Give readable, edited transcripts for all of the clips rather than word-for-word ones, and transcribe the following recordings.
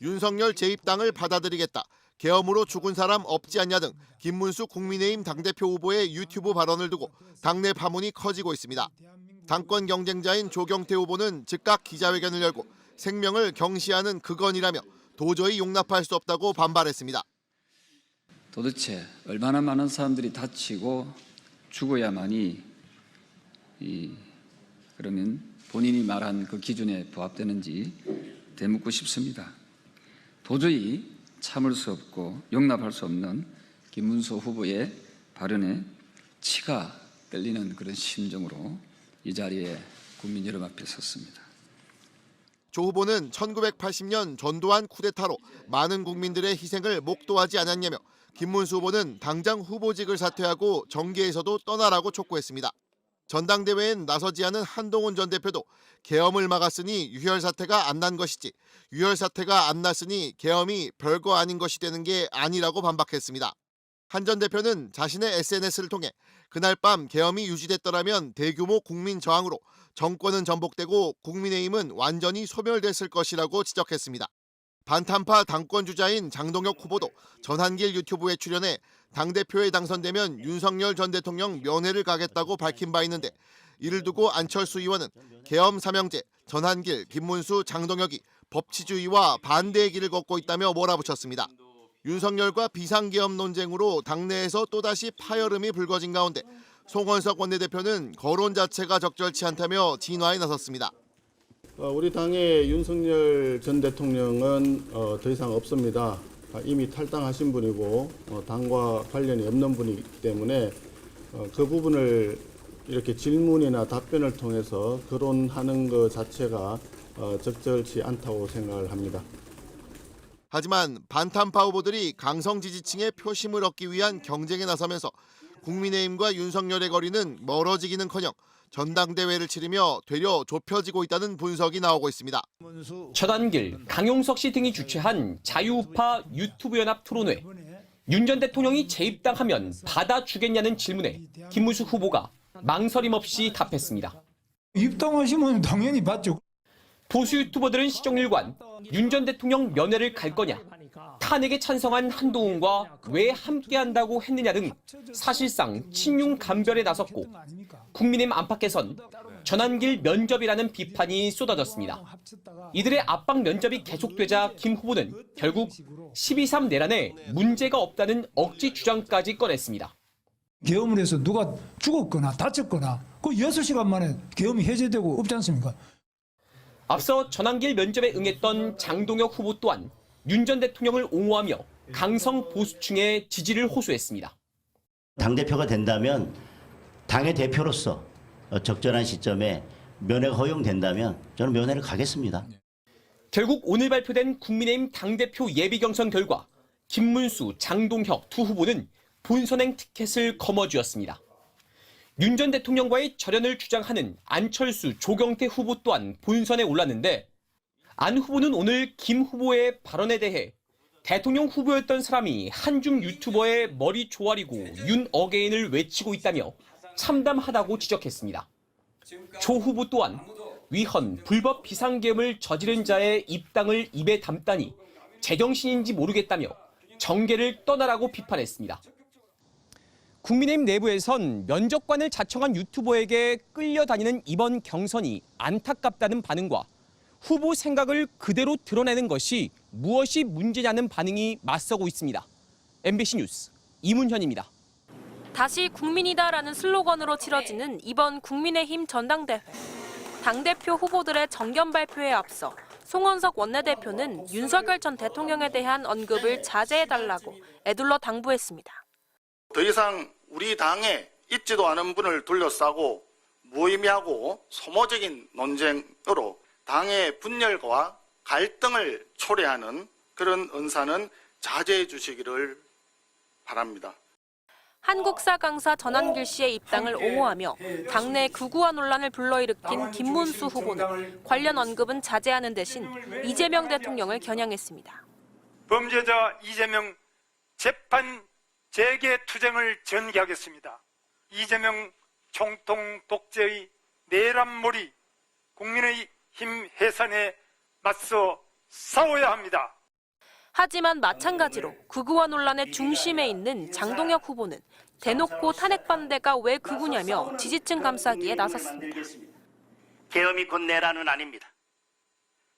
윤석열 재입당을 받아들이겠다, 계엄으로 죽은 사람 없지 않냐 등 김문수 국민의힘 당대표 후보의 유튜브 발언을 두고 당내 파문이 커지고 있습니다. 당권 경쟁자인 조경태 후보는 즉각 기자회견을 열고 생명을 경시하는 극언이라며 도저히 용납할 수 없다고 반발했습니다. 도대체 얼마나 많은 사람들이 다치고 죽어야만이 그러면 본인이 말한 그 기준에 부합되는지 되묻고 싶습니다. 도저히 참을 수 없고 용납할 수 없는 김문수 후보의 발언에 치가 떨리는 그런 심정으로 이 자리에 국민 여러분 앞에 섰습니다. 조 후보는 1980년 전두환 쿠데타로 많은 국민들의 희생을 목도하지 않았냐며 김문수 후보는 당장 후보직을 사퇴하고 정계에서도 떠나라고 촉구했습니다. 전당대회엔 나서지 않은 한동훈 전 대표도 계엄을 막았으니 유혈 사태가 안 난 것이지 유혈 사태가 안 났으니 계엄이 별거 아닌 것이 되는 게 아니라고 반박했습니다. 한 전 대표는 자신의 SNS를 통해 그날 밤 계엄이 유지됐더라면 대규모 국민 저항으로 정권은 전복되고 국민의힘은 완전히 소멸됐을 것이라고 지적했습니다. 반탄파 당권 주자인 장동혁 후보도 전한길 유튜브에 출연해 당대표에 당선되면 윤석열 전 대통령 면회를 가겠다고 밝힌 바 있는데 이를 두고 안철수 의원은 계엄 삼형제, 전한길, 김문수, 장동혁이 법치주의와 반대의 길을 걷고 있다며 몰아붙였습니다. 윤석열과 비상계엄 논쟁으로 당내에서 또다시 파열음이 불거진 가운데 송원석 원내대표는 거론 자체가 적절치 않다며 진화에 나섰습니다. 우리 당의 윤석열 전 대통령은 더 이상 없습니다. 이미 탈당하신 분이고 당과 관련이 없는 분이기 때문에 그 부분을 이렇게 질문이나 답변을 통해서 거론하는 것 자체가 적절치 않다고 생각을 합니다. 하지만 반탄파 후보들이 강성 지지층의 표심을 얻기 위한 경쟁에 나서면서 국민의힘과 윤석열의 거리는 멀어지기는커녕 전당대회를 치르며 되려 좁혀지고 있다는 분석이 나오고 있습니다. 전한길, 강용석 씨 등이 주최한 자유우파 유튜브 연합 토론회. 윤 전 대통령이 재입당하면 받아주겠냐는 질문에 김문수 후보가 망설임 없이 답했습니다. 입당하시면 당연히 받죠. 보수 유튜버들은 시정일관, 윤 전 대통령 면회를 갈 거냐, 탄핵에 찬성한 한동훈과 왜 함께한다고 했느냐 등 사실상 친윤 감별에 나섰고 국민의힘 안팎에선 전한길 면접이라는 비판이 쏟아졌습니다. 이들의 압박 면접이 계속되자 김 후보는 결국 12.3 내란에 문제가 없다는 억지 주장까지 꺼냈습니다. 계엄을 해서 누가 죽었거나 다쳤거나 그 6시간 만에 계엄이 해제되고 없지 않습니까? 앞서 전한길 면접에 응했던 장동혁 후보 또한 윤 전 대통령을 옹호하며 강성 보수층의 지지를 호소했습니다. 당대표가 된다면 당의 대표로서 적절한 시점에 면회가 허용된다면 저는 면회를 가겠습니다. 결국 오늘 발표된 국민의힘 당대표 예비 경선 결과 김문수, 장동혁 두 후보는 본선행 티켓을 거머쥐었습니다. 윤 전 대통령과의 절연을 주장하는 안철수, 조경태 후보 또한 본선에 올랐는데 안 후보는 오늘 김 후보의 발언에 대해 대통령 후보였던 사람이 한중 유튜버의 머리 조아리고 윤 어게인을 외치고 있다며 참담하다고 지적했습니다. 조 후보 또한 위헌, 불법 비상계엄을 저지른 자의 입당을 입에 담다니 제정신인지 모르겠다며 정계를 떠나라고 비판했습니다. 국민의힘 내부에선 면접관을 자청한 유튜버에게 끌려다니는 이번 경선이 안타깝다는 반응과 후보 생각을 그대로 드러내는 것이 무엇이 문제냐는 반응이 맞서고 있습니다. MBC 뉴스 이문현입니다. 다시 국민이다라는 슬로건으로 치러지는 이번 국민의힘 전당대회. 당대표 후보들의 정견 발표에 앞서 송원석 원내대표는 윤석열 전 대통령에 대한 언급을 자제해달라고 애둘러 당부했습니다. 더 이상 우리 당에 있지도 않은 분을 둘러싸고 무의미하고 소모적인 논쟁으로 당의 분열과 갈등을 초래하는 그런 언사는 자제해 주시기를 바랍니다. 한국사 강사 전한길 씨의 입당을 옹호하며 당내 극우화 논란을 불러일으킨 김문수 후보는 관련 언급은 자제하는 대신 이재명 대통령을 겨냥했습니다. 범죄자 이재명 재판 재개 투쟁을 전개하겠습니다. 이재명 총통 독재의 내란몰이 국민의 힘 해산에 맞서 싸워야 합니다. 하지만 마찬가지로 극우화 논란의 중심에 있는 장동혁 후보는 대놓고 탄핵 반대가 왜 극우냐며 지지층 감싸기에 나섰습니다. 계엄이 곧 내란은 아닙니다.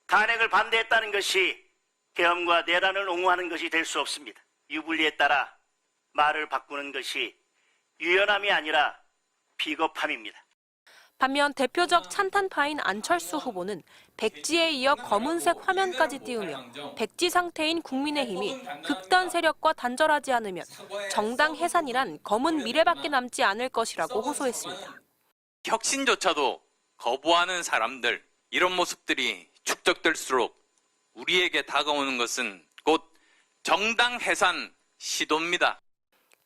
탄핵을 반대했다는 것이 계엄과 내란을 옹호하는 것이 될 수 없습니다. 유불리에 따라 말을 바꾸는 것이 유연함이 아니라 비겁함입니다. 반면 대표적 찬탄파인 안철수 후보는 백지에 이어 검은색 화면까지 띄우며 백지 상태인 국민의힘이 극단 세력과 단절하지 않으면 정당 해산이란 검은 미래밖에 남지 않을 것이라고 호소했습니다. 혁신조차도 거부하는 사람들, 이런 모습들이 축적될수록 우리에게 다가오는 것은 곧 정당 해산 시도입니다.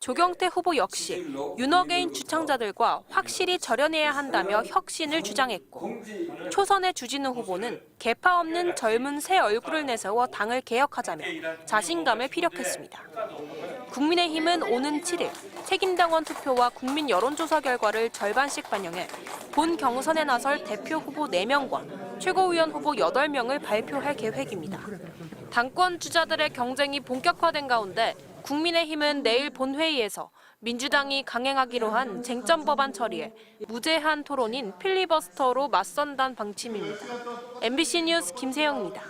조경태 후보 역시 윤어게인 주창자들과 확실히 절연해야 한다며 혁신을 주장했고, 초선의 주진우 후보는 계파 없는 젊은 새 얼굴을 내세워 당을 개혁하자며 자신감을 피력했습니다. 국민의힘은 오는 7일 책임당원 투표와 국민 여론조사 결과를 절반씩 반영해 본 경선에 나설 대표 후보 4명과 최고위원 후보 8명을 발표할 계획입니다. 당권 주자들의 경쟁이 본격화된 가운데 국민의힘은 내일 본회의에서 민주당이 강행하기로 한 쟁점 법안 처리에 무제한 토론인 필리버스터로 맞선다는 방침입니다. MBC 뉴스 김세영입니다.